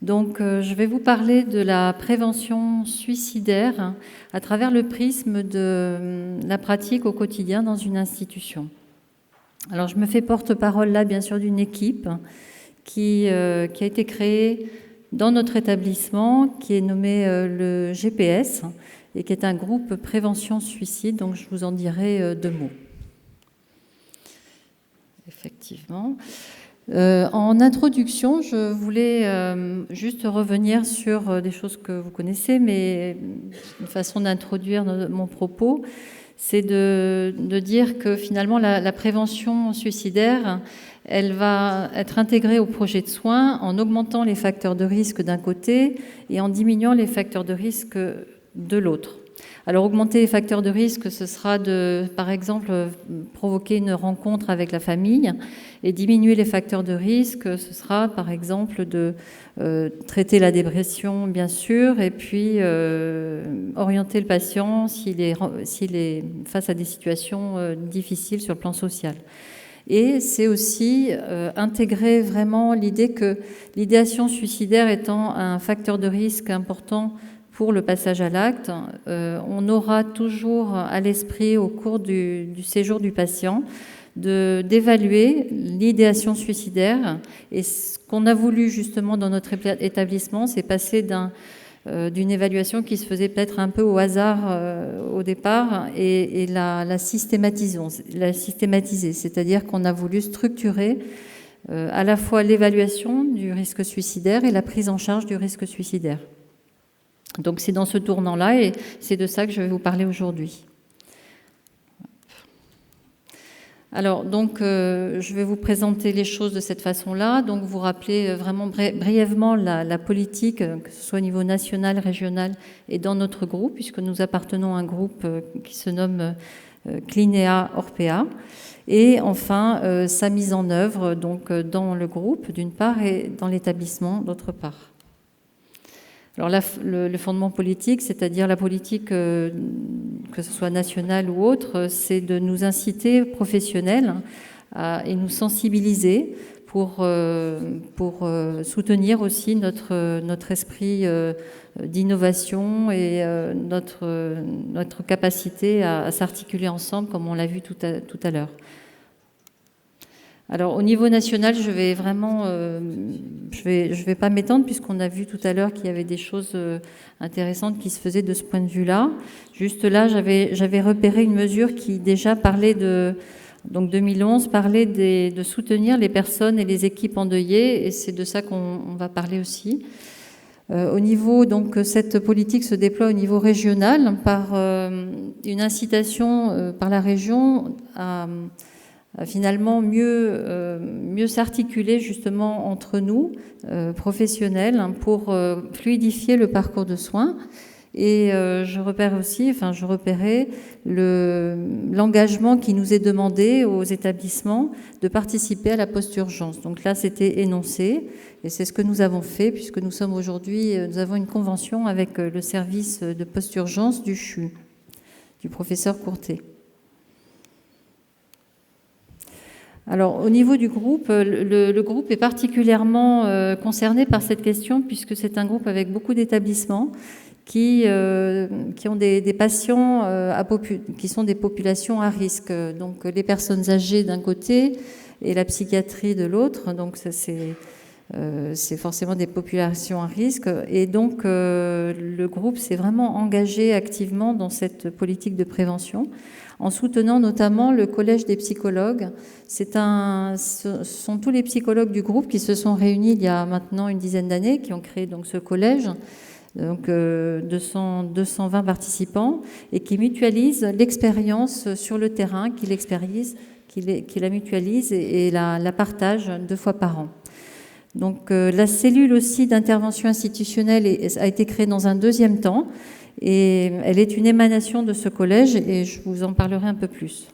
Donc, je vais vous parler de la prévention suicidaire à travers le prisme de la pratique au quotidien dans une institution. Alors, je me fais porte-parole là, bien sûr, d'une équipe qui a été créée dans notre établissement, qui est nommé le GPS et qui est un groupe prévention suicide. Donc, je vous en dirai deux mots. Effectivement. En introduction, je voulais juste revenir sur des choses que vous connaissez, mais une façon d'introduire mon propos, c'est de dire que finalement la prévention suicidaire, elle va être intégrée au projet de soins en augmentant les facteurs de risque d'un côté et en diminuant les facteurs de risque de l'autre. Alors, augmenter les facteurs de risque, ce sera de, par exemple, provoquer une rencontre avec la famille, et diminuer les facteurs de risque, ce sera, par exemple, de traiter la dépression, bien sûr, et puis orienter le patient s'il est face à des situations difficiles sur le plan social. Et c'est aussi intégrer vraiment l'idée que l'idéation suicidaire étant un facteur de risque important pour le passage à l'acte, on aura toujours à l'esprit au cours du séjour du patient d'évaluer l'idéation suicidaire. Et ce qu'on a voulu justement dans notre établissement, c'est passer d'une évaluation qui se faisait peut-être un peu au hasard au départ et la systématiser. C'est-à-dire qu'on a voulu structurer à la fois l'évaluation du risque suicidaire et la prise en charge du risque suicidaire. Donc c'est dans ce tournant-là et c'est de ça que je vais vous parler aujourd'hui. Alors donc je vais vous présenter les choses de cette façon-là. Donc vous rappelez vraiment brièvement la politique, que ce soit au niveau national, régional et dans notre groupe, puisque nous appartenons à un groupe qui se nomme Clinéa Orpea. Et enfin sa mise en œuvre donc dans le groupe d'une part et dans l'établissement d'autre part. Alors là, le fondement politique, c'est-à-dire la politique, que ce soit nationale ou autre, c'est de nous inciter, professionnels, et nous sensibiliser pour soutenir aussi notre esprit d'innovation et notre capacité à s'articuler ensemble, comme on l'a vu tout à l'heure. Alors au niveau national, je vais vraiment, je vais pas m'étendre puisqu'on a vu tout à l'heure qu'il y avait des choses intéressantes qui se faisaient de ce point de vue-là. Juste là, j'avais repéré une mesure qui déjà parlait donc 2011, parlait de soutenir les personnes et les équipes endeuillées, et c'est de ça qu'on va parler aussi. Au niveau, donc cette politique se déploie au niveau régional par une incitation par la région à finalement mieux s'articuler justement entre nous, professionnels, pour fluidifier le parcours de soins. Et je repérais l'engagement qui nous est demandé aux établissements de participer à la post-urgence. Donc là, c'était énoncé, et c'est ce que nous avons fait, puisque nous avons une convention avec le service de post-urgence du CHU, du professeur Courtet. Alors, au niveau du groupe, le groupe est particulièrement concerné par cette question, puisque c'est un groupe avec beaucoup d'établissements qui ont des patients qui sont des populations à risque. Donc, les personnes âgées d'un côté et la psychiatrie de l'autre. Donc, ça, c'est forcément des populations à risque. Et donc, le groupe s'est vraiment engagé activement dans cette politique de prévention, en soutenant notamment le collège des psychologues. Ce sont tous les psychologues du groupe qui se sont réunis il y a maintenant une dizaine d'années, qui ont créé donc ce collège, donc 220 participants, et qui mutualisent l'expérience sur le terrain, qui la mutualisent et la partagent 2 fois par an. Donc la cellule aussi d'intervention institutionnelle a été créée dans un deuxième temps, et elle est une émanation de ce collège, et je vous en parlerai un peu plus.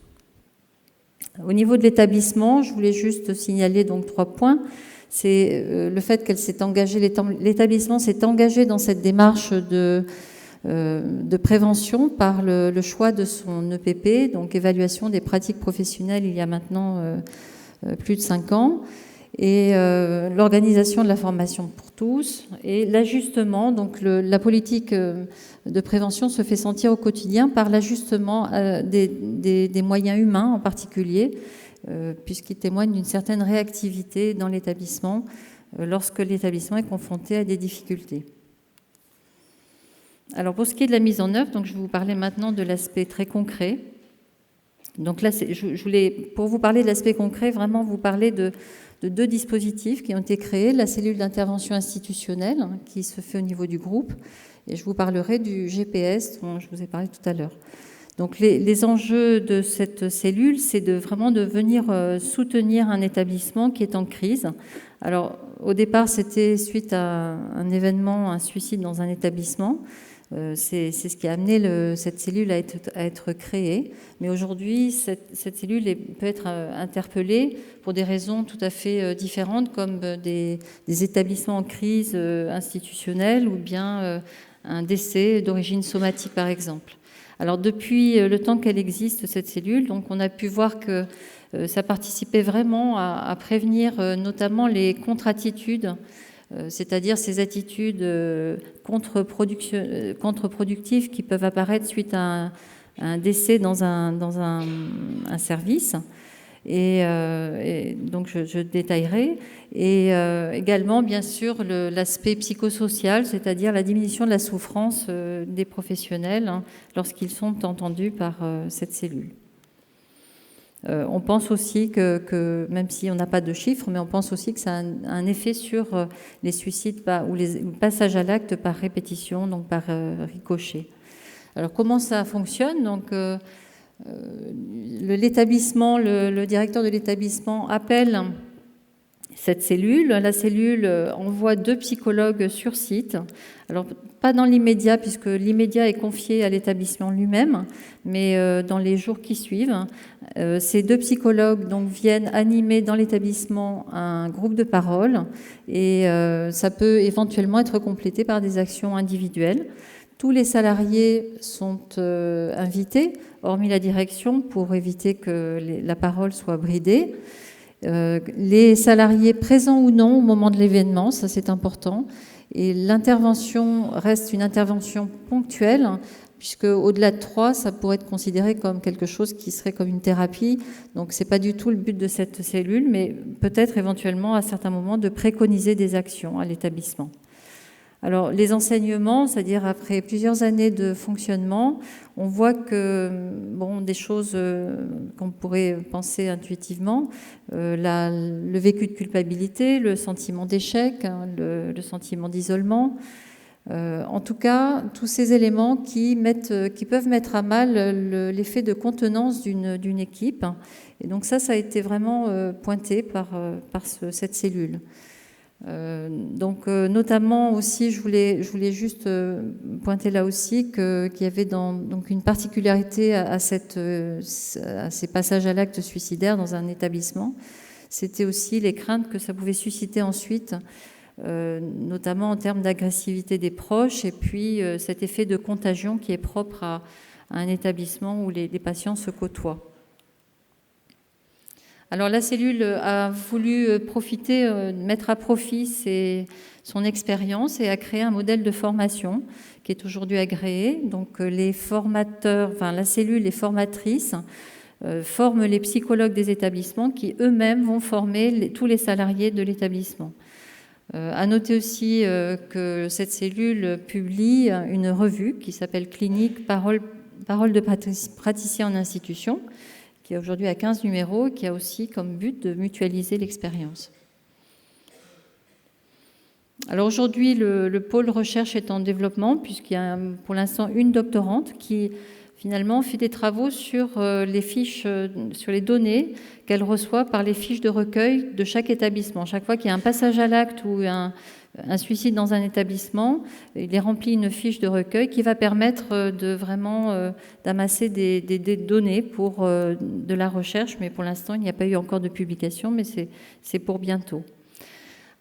Au niveau de l'établissement, je voulais juste signaler donc 3 points. C'est le fait qu'elle s'est engagée, l'établissement s'est engagé dans cette démarche de prévention par le choix de son EPP, donc évaluation des pratiques professionnelles, il y a maintenant plus de 5 ans. et l'organisation de la formation pour tous et l'ajustement. Donc la politique de prévention se fait sentir au quotidien par l'ajustement des moyens humains en particulier, puisqu'il témoigne d'une certaine réactivité dans l'établissement lorsque l'établissement est confronté à des difficultés. Alors pour ce qui est de la mise en œuvre, donc je vais vous parler maintenant de l'aspect très concret. Donc là, je voulais, pour vous parler de l'aspect concret, vraiment vous parler de deux dispositifs qui ont été créés, la cellule d'intervention institutionnelle qui se fait au niveau du groupe, et je vous parlerai du GPS dont je vous ai parlé tout à l'heure. Donc les enjeux de cette cellule, c'est vraiment de venir soutenir un établissement qui est en crise. Alors au départ, c'était suite à un événement, un suicide dans un établissement. C'est ce qui a amené cette cellule à être créée. Mais aujourd'hui, cette cellule peut être interpellée pour des raisons tout à fait différentes, comme des établissements en crise institutionnelle ou bien un décès d'origine somatique, par exemple. Alors, depuis le temps qu'elle existe, cette cellule, donc on a pu voir que ça participait vraiment à prévenir notamment les contre-attitudes, c'est-à-dire ces attitudes contre-productives qui peuvent apparaître suite à un décès dans un service. Et donc je détaillerai. Et également, bien sûr, l'aspect psychosocial, c'est-à-dire la diminution de la souffrance des professionnels lorsqu'ils sont entendus par cette cellule. On pense aussi que, même si on n'a pas de chiffres, mais on pense aussi que ça a un effet sur les suicides ou les passages à l'acte par répétition, donc par ricochet. Alors comment ça fonctionne? Donc l'établissement, le directeur de l'établissement appelle cette cellule. La cellule envoie 2 psychologues sur site. Alors, pas dans l'immédiat, puisque l'immédiat est confié à l'établissement lui-même, mais dans les jours qui suivent. Ces 2 psychologues donc, viennent animer dans l'établissement un groupe de parole et ça peut éventuellement être complété par des actions individuelles. Tous les salariés sont invités, hormis la direction, pour éviter que la parole soit bridée. Les salariés présents ou non au moment de l'événement, ça c'est important. Et l'intervention reste une intervention ponctuelle, puisque au-delà de 3, ça pourrait être considéré comme quelque chose qui serait comme une thérapie. Donc c'est pas du tout le but de cette cellule, mais peut-être éventuellement à certains moments de préconiser des actions à l'établissement. Alors, les enseignements, c'est-à-dire après plusieurs années de fonctionnement, on voit que, bon, des choses qu'on pourrait penser intuitivement, le vécu de culpabilité, le sentiment d'échec, le sentiment d'isolement, en tout cas, tous ces éléments qui peuvent mettre à mal l'effet de contenance d'une équipe. Et donc ça a été vraiment pointé par cette cellule. Donc notamment aussi, je voulais juste pointer là aussi qu'il y avait donc une particularité à ces passages à l'acte suicidaire dans un établissement. C'était aussi les craintes que ça pouvait susciter ensuite, notamment en termes d'agressivité des proches, et puis cet effet de contagion qui est propre à un établissement où les patients se côtoient. Alors la cellule a voulu mettre à profit son expérience et a créé un modèle de formation qui est aujourd'hui agréé. Donc les formateurs, la cellule, les formatrices forment les psychologues des établissements qui eux-mêmes vont former tous les salariés de l'établissement. À noter aussi que cette cellule publie une revue qui s'appelle Clinique Parole de praticien en institution, qui est aujourd'hui à 15 numéros et qui a aussi comme but de mutualiser l'expérience. Alors aujourd'hui, le pôle recherche est en développement puisqu'il y a pour l'instant une doctorante qui finalement fait des travaux sur les fiches, sur les données qu'elle reçoit par les fiches de recueil de chaque établissement. Chaque fois qu'il y a un passage à l'acte ou un suicide dans un établissement, il est rempli une fiche de recueil qui va permettre de vraiment d'amasser des données pour de la recherche, mais pour l'instant, il n'y a pas eu encore de publication, mais c'est pour bientôt.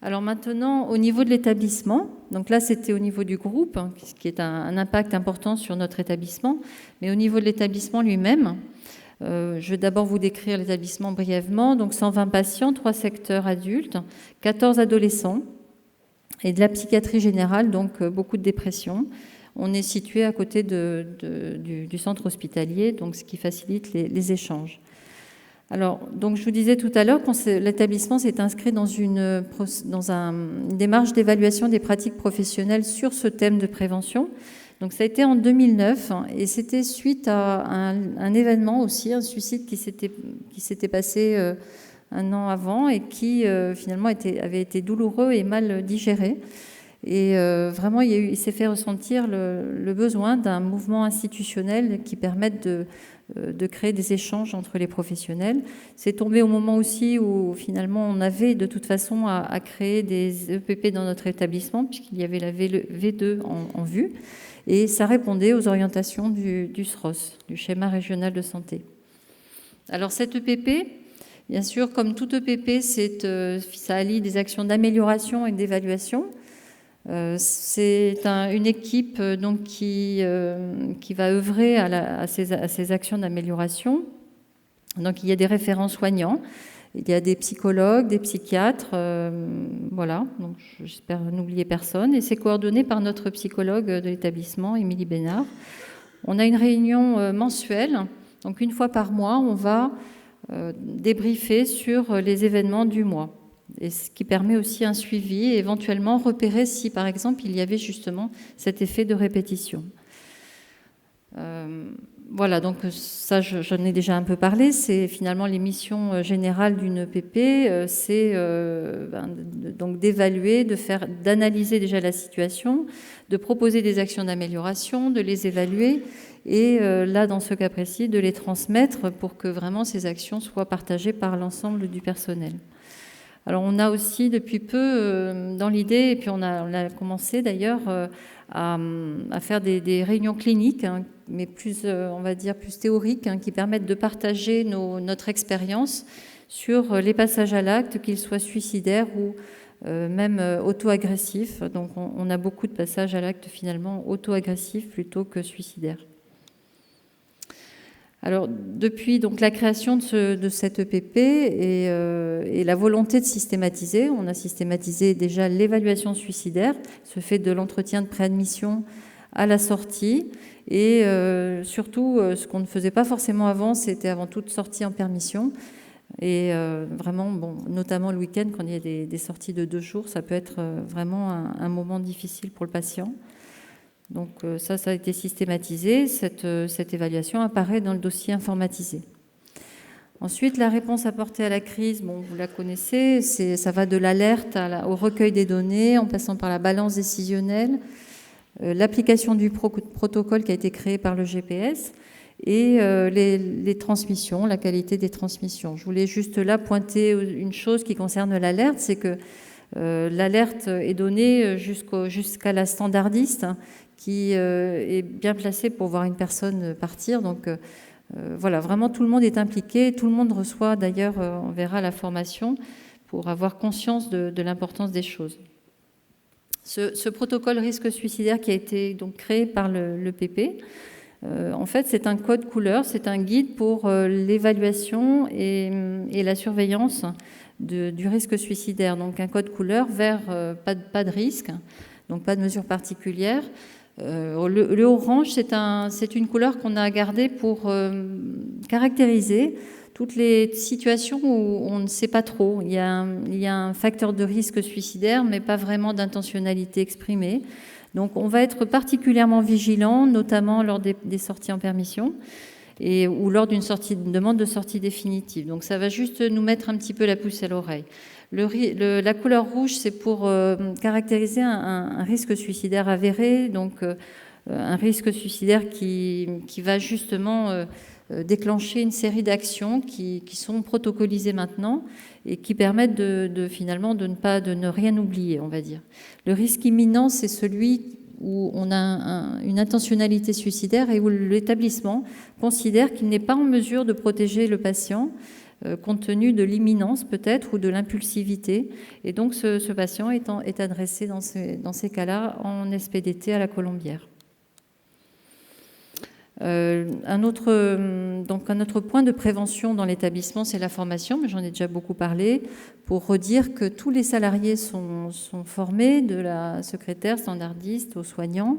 Alors maintenant, au niveau de l'établissement, donc là c'était au niveau du groupe, ce qui est un impact important sur notre établissement, mais au niveau de l'établissement lui-même, Je vais d'abord vous décrire l'établissement brièvement. Donc 120 patients, 3 secteurs adultes, 14 adolescents et de la psychiatrie générale, donc beaucoup de dépression. On est situé à côté du centre hospitalier, donc ce qui facilite les échanges. Alors, donc je vous disais tout à l'heure, l'établissement s'est inscrit dans une démarche d'évaluation des pratiques professionnelles sur ce thème de prévention. Donc ça a été en 2009 et c'était suite à un événement aussi, un suicide qui s'était passé un an avant et qui finalement avait été douloureux et mal digéré. Et vraiment, il s'est fait ressentir le besoin d'un mouvement institutionnel qui permette de créer des échanges entre les professionnels. C'est tombé au moment aussi où finalement on avait de toute façon à créer des EPP dans notre établissement puisqu'il y avait la V2 en vue et ça répondait aux orientations du SROS, du schéma régional de santé. Alors cet EPP, bien sûr, comme tout EPP, ça allie des actions d'amélioration et d'évaluation. C'est une équipe donc, qui va œuvrer à ces actions d'amélioration. Donc il y a des référents soignants, il y a des psychologues, des psychiatres, voilà, donc j'espère n'oublier personne. Et c'est coordonné par notre psychologue de l'établissement, Émilie Bénard. On a une réunion mensuelle, donc une fois par mois, on va débriefer sur les événements du mois. Et ce qui permet aussi un suivi et éventuellement repérer si, par exemple, il y avait justement cet effet de répétition. Voilà, donc ça, j'en ai déjà un peu parlé. C'est finalement les missions générales d'une EPP, c'est donc d'évaluer, d'analyser déjà la situation, de proposer des actions d'amélioration, de les évaluer et là, dans ce cas précis, de les transmettre pour que vraiment ces actions soient partagées par l'ensemble du personnel. Alors on a aussi depuis peu dans l'idée, et puis on a commencé d'ailleurs à faire des réunions cliniques, hein, mais plus, on va dire, plus théoriques, hein, qui permettent de partager notre expérience sur les passages à l'acte, qu'ils soient suicidaires ou même auto-agressifs. Donc on a beaucoup de passages à l'acte finalement auto-agressifs plutôt que suicidaires. Alors, depuis donc, la création de cette EPP et la volonté de systématiser, on a systématisé déjà l'évaluation suicidaire, ce fait de l'entretien de préadmission à la sortie, et surtout, ce qu'on ne faisait pas forcément avant, c'était avant toute sortie en permission. Et vraiment, bon, notamment le week-end, quand il y a des sorties de 2 jours, ça peut être vraiment un moment difficile pour le patient. Donc ça a été systématisé. Cette évaluation apparaît dans le dossier informatisé. Ensuite, la réponse apportée à la crise, bon, vous la connaissez, ça va de l'alerte au recueil des données, en passant par la balance décisionnelle, l'application du protocole qui a été créé par le GPS et les transmissions, la qualité des transmissions. Je voulais juste là pointer une chose qui concerne l'alerte, c'est que l'alerte est donnée jusqu'à la standardiste, hein, qui est bien placée pour voir une personne partir. Donc voilà, vraiment tout le monde est impliqué, tout le monde reçoit d'ailleurs, on verra la formation pour avoir conscience de l'importance des choses. Ce protocole risque suicidaire qui a été donc créé par le PP, en fait c'est un code couleur, c'est un guide pour l'évaluation et la surveillance du risque suicidaire. Donc un code couleur vert, pas de risque, donc pas de mesures particulières. Le orange, c'est une couleur qu'on a gardée pour caractériser toutes les situations où on ne sait pas trop. Il y a un facteur de risque suicidaire, mais pas vraiment d'intentionnalité exprimée. Donc on va être particulièrement vigilant, notamment lors des sorties en permission ou lors d'une demande de sortie définitive. Donc ça va juste nous mettre un petit peu la puce à l'oreille. La couleur rouge, c'est pour caractériser un risque suicidaire avéré, donc un risque suicidaire qui va justement déclencher une série d'actions qui sont protocolisées maintenant et qui permettent finalement de ne rien oublier, on va dire. Le risque imminent, c'est celui où on a une intentionnalité suicidaire et où l'établissement considère qu'il n'est pas en mesure de protéger le patient compte tenu de l'imminence peut-être ou de l'impulsivité. Et donc ce patient est adressé dans ces cas-là en SPDT à la Colombière. Un autre point de prévention dans l'établissement, c'est la formation, mais j'en ai déjà beaucoup parlé, pour redire que tous les salariés sont formés, de la secrétaire standardiste aux soignants,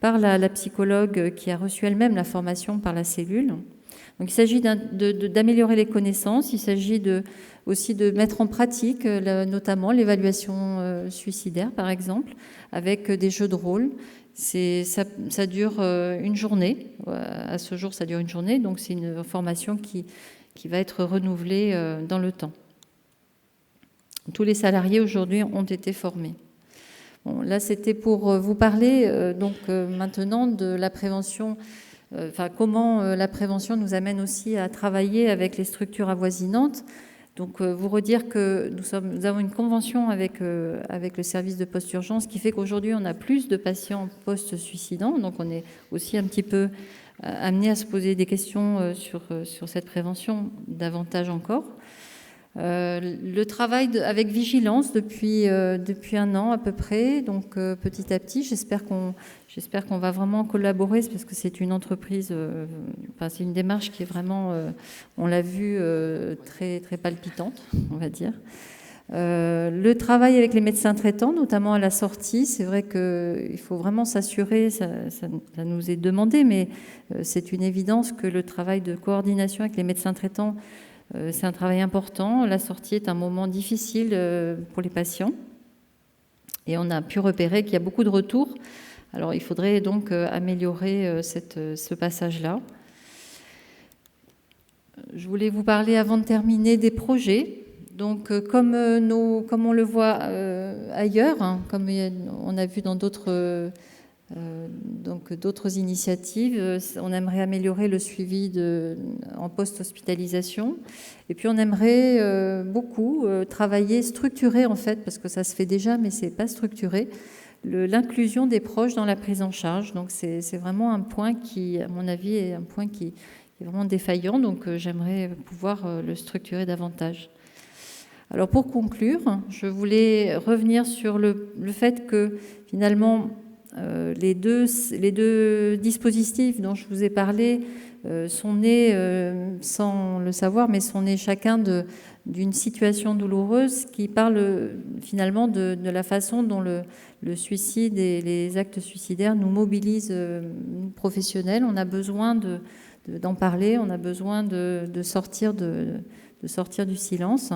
par la psychologue qui a reçu elle-même la formation par la cellule. Donc il s'agit d'améliorer les connaissances, il s'agit aussi de mettre en pratique notamment l'évaluation suicidaire, par exemple, avec des jeux de rôle. Ça dure une journée. À ce jour, ça dure une journée. Donc, c'est une formation qui va être renouvelée dans le temps. Tous les salariés aujourd'hui ont été formés. Bon, là, c'était pour vous parler maintenant de la prévention. Comment la prévention nous amène aussi à travailler avec les structures avoisinantes. Donc, vous redire que nous avons une convention avec le service de post-urgence qui fait qu'aujourd'hui, on a plus de patients post-suicidants. Donc, on est aussi un petit peu amené à se poser des questions sur cette prévention davantage encore. Le travail avec vigilance depuis un an à peu près. Donc, petit à petit, j'espère qu'on va vraiment collaborer parce que c'est une entreprise, c'est une démarche qui est vraiment, on l'a vu, très, très palpitante, on va dire. Le travail avec les médecins traitants, notamment à la sortie, c'est vrai qu'il faut vraiment s'assurer, ça nous est demandé, mais c'est une évidence que le travail de coordination avec les médecins traitants, c'est un travail important. La sortie est un moment difficile pour les patients. Et on a pu repérer qu'il y a beaucoup de retours. Alors, il faudrait donc améliorer ce passage-là. Je voulais vous parler, avant de terminer, des projets. Donc, comme on le voit ailleurs, hein, comme on a vu dans d'autres initiatives, on aimerait améliorer le suivi en post-hospitalisation. Et puis, on aimerait beaucoup travailler, structurer en fait, parce que ça se fait déjà, mais c'est pas structuré, l'inclusion des proches dans la prise en charge. Donc, c'est vraiment un point qui, à mon avis, est un point qui est vraiment défaillant. Donc, j'aimerais pouvoir le structurer davantage. Alors, pour conclure, je voulais revenir sur le fait que, finalement, les deux dispositifs dont je vous ai parlé sont nés, sans le savoir, mais sont nés chacun d'une situation douloureuse qui parle finalement de la façon dont le suicide et les actes suicidaires nous mobilisent, nous professionnels. On a besoin d'en parler, on a besoin de sortir du silence.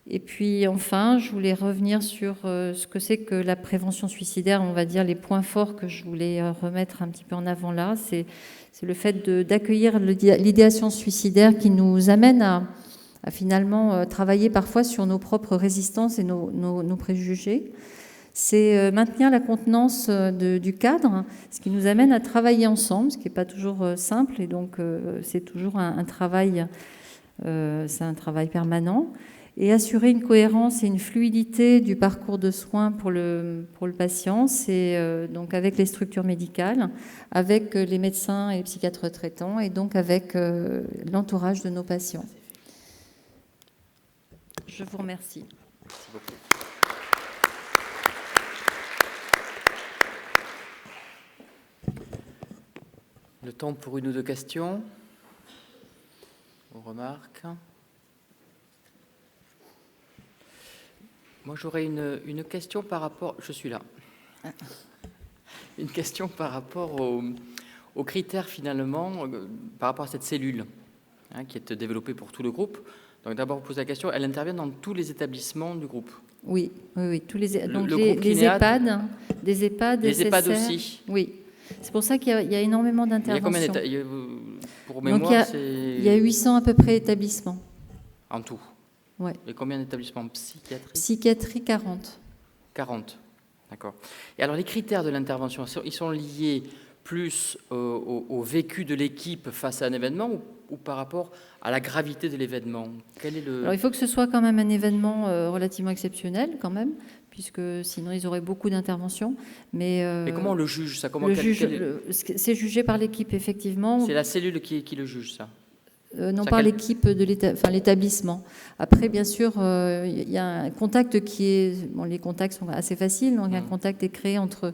Et puis enfin, je voulais revenir sur ce que c'est que la prévention suicidaire, on va dire les points forts que je voulais remettre un petit peu en avant là. C'est le fait d'accueillir l'idéation suicidaire qui nous amène à finalement travailler parfois sur nos propres résistances et nos préjugés. C'est maintenir la contenance du cadre, ce qui nous amène à travailler ensemble, ce qui n'est pas toujours simple. Et donc, c'est toujours un travail permanent. Et assurer une cohérence et une fluidité du parcours de soins pour le patient, c'est donc avec les structures médicales, avec les médecins et les psychiatres traitants, et donc avec l'entourage de nos patients. Je vous remercie. Merci beaucoup. Le temps pour une ou deux questions ou remarques. Moi, j'aurais une question par rapport... Je suis là. Une question par rapport aux critères, finalement, par rapport à cette cellule qui est développée pour tout le groupe. Donc, d'abord, vous posez la question, elle intervient dans tous les établissements du groupe? Oui. Tous les EHPAD, des EHPAD, les EHPAD aussi. Oui. C'est pour ça qu'il y a énormément d'interventions. Il y a combien pour mémoire, il y a 800 à peu près établissements. En tout? Ouais. Et combien d'établissements psychiatriques? Psychiatrie, 40. 40, d'accord. Et alors, les critères de l'intervention, ils sont liés plus au vécu de l'équipe face à un événement ou par rapport à la gravité de l'événement? Alors, il faut que ce soit quand même un événement relativement exceptionnel, quand même, puisque sinon, ils auraient beaucoup d'interventions. Mais comment on le juge, ça? C'est jugé par l'équipe, effectivement. C'est la cellule qui le juge, ça? Non, par l'équipe de l'établissement. Après, bien sûr, il y a un contact qui est... Bon, les contacts sont assez faciles, donc un contact est créé entre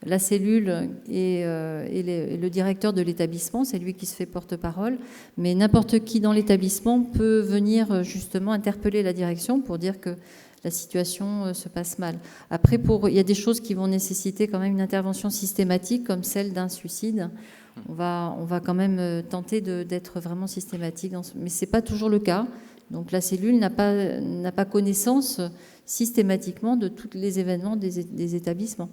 la cellule et le directeur de l'établissement, c'est lui qui se fait porte-parole, mais n'importe qui dans l'établissement peut venir justement interpeller la direction pour dire que la situation se passe mal. Après, il y a des choses qui vont nécessiter quand même une intervention systématique, comme celle d'un suicide. On va quand même tenter d'être vraiment systématique, mais ce n'est pas toujours le cas. Donc la cellule n'a pas connaissance systématiquement de tous les événements des établissements.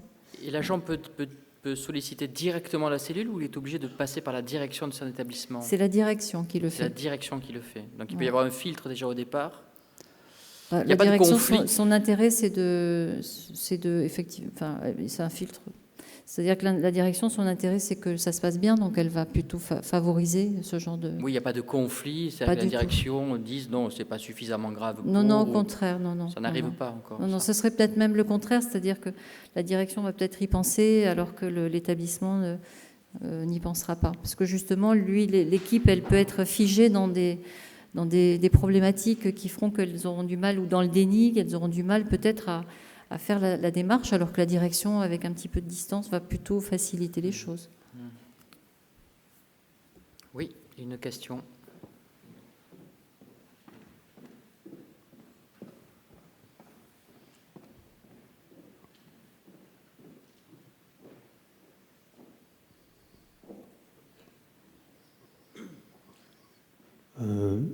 Et l'agent peut solliciter directement la cellule ou il est obligé de passer par la direction de son établissement? C'est la direction qui le fait. C'est la direction qui le fait. Donc il peut y avoir un filtre déjà au départ. Il n'y a pas de conflit. Son intérêt, c'est effectivement, enfin, c'est un filtre. C'est-à-dire que la direction, son intérêt, c'est que ça se passe bien, donc elle va plutôt favoriser ce genre de... Oui, il n'y a pas de conflit, c'est-à-dire que la direction dise non, c'est pas suffisamment grave. Non, au contraire, non. Ça n'arrive pas encore. Non, ce serait peut-être même le contraire, c'est-à-dire que la direction va peut-être y penser alors que l'établissement n'y pensera pas. Parce que justement, l'équipe, elle peut être figée dans des problématiques qui feront qu'elles auront du mal, ou dans le déni, qu'elles auront du mal peut-être à faire la démarche, alors que la direction, avec un petit peu de distance, va plutôt faciliter les choses. Oui, une question.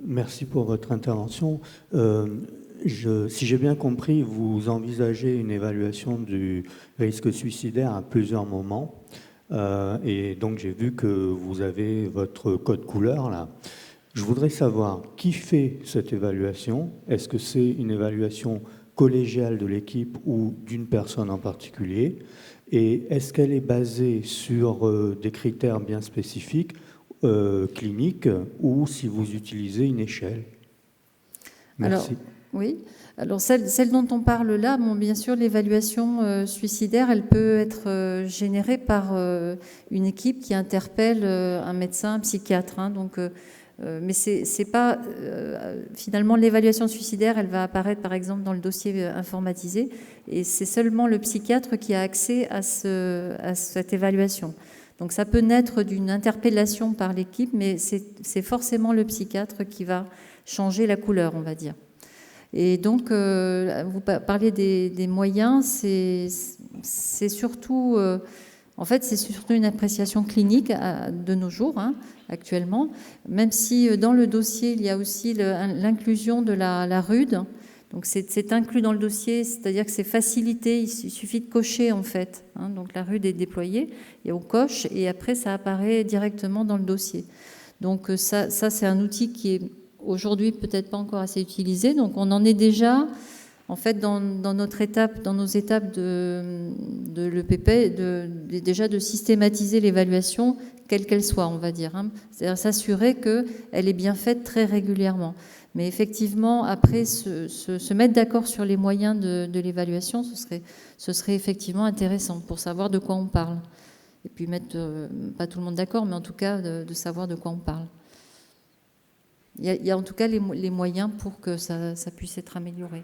Merci pour votre intervention. Si j'ai bien compris, vous envisagez une évaluation du risque suicidaire à plusieurs moments. Et donc, j'ai vu que vous avez votre code couleur, là. Je voudrais savoir qui fait cette évaluation. Est-ce que c'est une évaluation collégiale de l'équipe ou d'une personne en particulier? Et est-ce qu'elle est basée sur des critères bien spécifiques cliniques ou si vous utilisez une échelle? Merci. Alors, oui. Alors, celle dont on parle là, bon, bien sûr, l'évaluation suicidaire, elle peut être générée par une équipe qui interpelle un médecin, un psychiatre. Donc, mais c'est pas... finalement, l'évaluation suicidaire, elle va apparaître, par exemple, dans le dossier informatisé, et c'est seulement le psychiatre qui a accès à cette évaluation. Donc ça peut naître d'une interpellation par l'équipe, mais c'est forcément le psychiatre qui va changer la couleur, on va dire. Et donc, vous parlez des moyens, c'est surtout... en fait, c'est surtout une appréciation clinique de nos jours, actuellement, même si dans le dossier, il y a aussi l'inclusion de la RUD. Donc c'est inclus dans le dossier, c'est-à-dire que c'est facilité, il suffit de cocher en fait. Donc la RUD est déployée, et on coche, et après ça apparaît directement dans le dossier. Donc ça c'est un outil qui est aujourd'hui peut-être pas encore assez utilisé. Donc on en est déjà, en fait, dans notre étape, dans nos étapes de l'EPP, déjà de systématiser l'évaluation, quelle qu'elle soit, on va dire. C'est-à-dire s'assurer qu'elle est bien faite très régulièrement. Mais effectivement, après, se mettre d'accord sur les moyens de l'évaluation, ce serait effectivement intéressant pour savoir de quoi on parle. Et puis mettre, pas tout le monde d'accord, mais en tout cas de savoir de quoi on parle. Il y a en tout cas les moyens pour que ça puisse être amélioré.